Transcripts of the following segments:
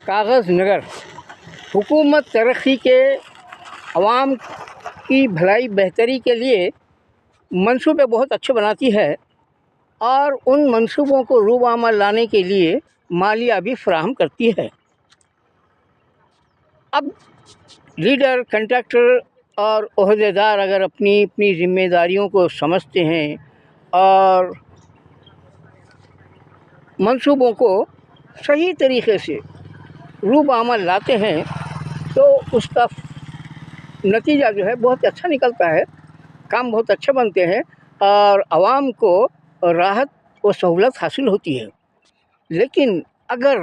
कागज़ नगर हुकूमत तरक्की के अवाम की भलाई बेहतरी के लिए मंसूबे बहुत अच्छे बनाती है और उन मंसूबों को रूबअमल लाने के लिए मालिया भी फ़राहम करती है। अब लीडर, कंट्रैक्टर और ओहदेदार अगर अपनी अपनी ज़िम्मेदारियों को समझते हैं और मंसूबों को सही तरीक़े से रूबअमल लाते हैं तो उसका नतीजा जो है बहुत अच्छा निकलता है, काम बहुत अच्छे बनते हैं और आवाम को राहत व सहूलत हासिल होती है। लेकिन अगर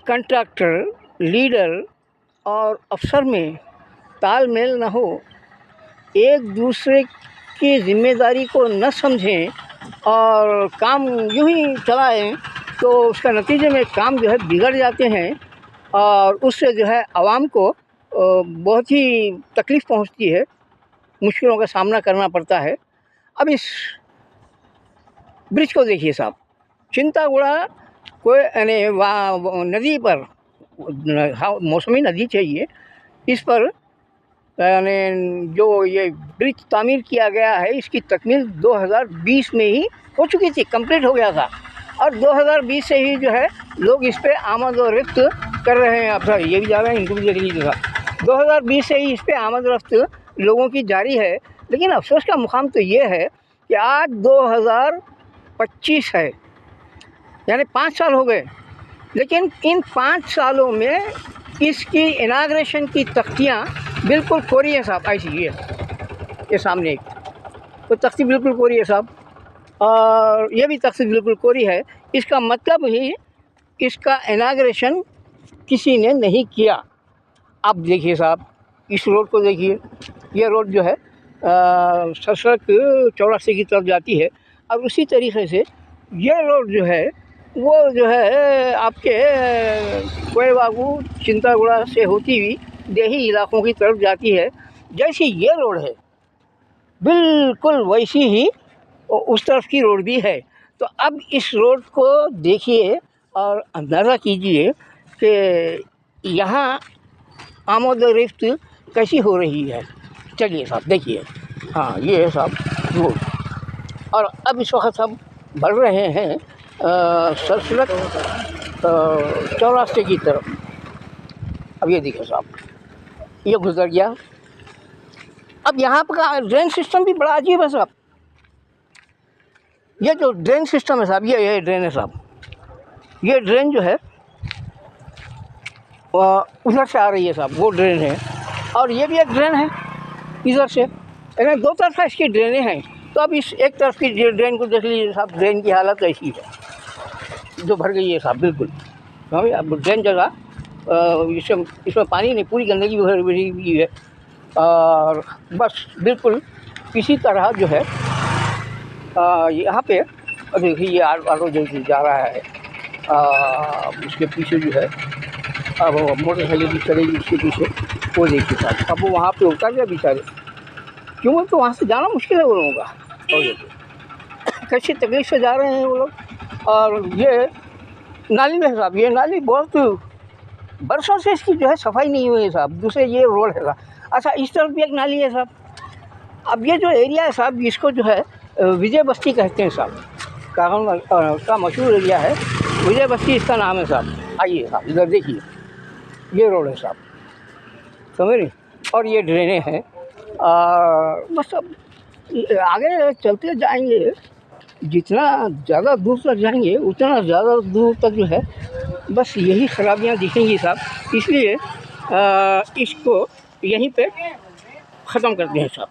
कंट्रैक्टर, लीडर और अफसर में तालमेल न हो, एक दूसरे की ज़िम्मेदारी को न समझें और काम यूँ ही चलाएं तो उसका नतीजे में काम जो है बिगड़ जाते हैं और उससे जो है आवाम को बहुत ही तकलीफ़ पहुंचती है, मुश्किलों का सामना करना पड़ता है। अब इस ब्रिज को देखिए साहब, चिंतागुड़ा कोई यानी वहाँ नदी पर मौसमी नदी चाहिए, इस पर यानी जो ये ब्रिज तामीर किया गया है इसकी तकमील 2020 में ही हो चुकी थी, कंप्लीट हो गया था और 2020 से ही जो है लोग इस पे आमद और रफ्त कर रहे हैं। अब सर ये भी जा रहे हैं, इनको भी देख लीजिएगा, 2020 से ही इस पे आमद रफ्त लोगों की जारी है। लेकिन अफसोस का मुकाम तो ये है कि आज 2025 है, यानी 5 साल हो गए, लेकिन इन 5 सालों में इसकी इनाग्रेशन की तख्तियाँ बिल्कुल कोरी है साहब। ऐसी ये सामने एक तो तख्ती बिल्कुल कोरी है साहब और ये भी तख्ती बिल्कुल कोरी है। इसका मतलब ही इसका इनाग्रेशन किसी ने नहीं किया। आप देखिए साहब, इस रोड को देखिए, ये रोड जो है सड़क चौरास्ते की तरफ जाती है और उसी तरीक़े से ये रोड जो है वो जो है आपके कोयबागू, चिंतागुड़ा से होती हुई देही इलाकों की तरफ जाती है। जैसी ये रोड है बिल्कुल वैसी ही उस तरफ की रोड भी है। तो अब इस रोड को देखिए और अंदाज़ा कीजिए कि यहाँ आमद और रफ्त कैसी हो रही है। चलिए साहब देखिए, हाँ ये है साहब रोड और अब इस वक्त हम बढ़ रहे हैं सड़क चौरास्ते की तरफ। अब ये देखिए साहब, ये गुजर गया। अब यहाँ पर का ड्रेन सिस्टम भी बड़ा अजीब है साहब। ये जो ड्रेन सिस्टम है साहब, ये ड्रेन है साहब, ये ड्रेन जो है उधर से आ रही है साहब, वो ड्रेन है और ये भी एक ड्रेन है इधर से, यानी 2 तरफ इसकी ड्रेनें हैं। तो अब इस एक तरफ की ड्रेन को देख लीजिए साहब, ड्रेन की हालत ऐसी है जो भर गई है साहब बिल्कुल। अब ड्रेन जगह इसमें पानी नहीं, पूरी गंदगी भरी हुई है और बस बिल्कुल इसी तरह जो है यहाँ पे देखिए ये ऑटो जो जा रहा है उसके पीछे जो है अब मोटरसाइकिल भी चलेगी उसके पीछे, वो देखिए साहब। अब वो वहाँ पे उतर गया बेचारे, क्यों तो वहाँ से जाना मुश्किल है वो लोगों का। और देखिए कैसी तकलीफ से जा रहे हैं वो लोग। और ये नाली में साहब, ये नाली बहुत बरसों से इसकी जो है सफाई नहीं हुई है साहब। दूसरे ये रोड है साहब, अच्छा इस तरफ भी एक नाली है साहब। अब ये जो एरिया है साहब, इसको जो है विजय बस्ती कहते हैं साहब, का मशहूर एरिया है विजय बस्ती, इसका नाम है साहब। आइए साहब इधर देखिए, ये रोड है साहब, समझ रहे, और ये ड्रेनें हैं। बस अब आगे चलते जाएंगे, जितना ज़्यादा दूर तक जाएंगे उतना ज़्यादा दूर तक जो है बस यही खराबियाँ दिखेंगी साहब। इसलिए इसको यहीं पे ख़त्म करते हैं साहब।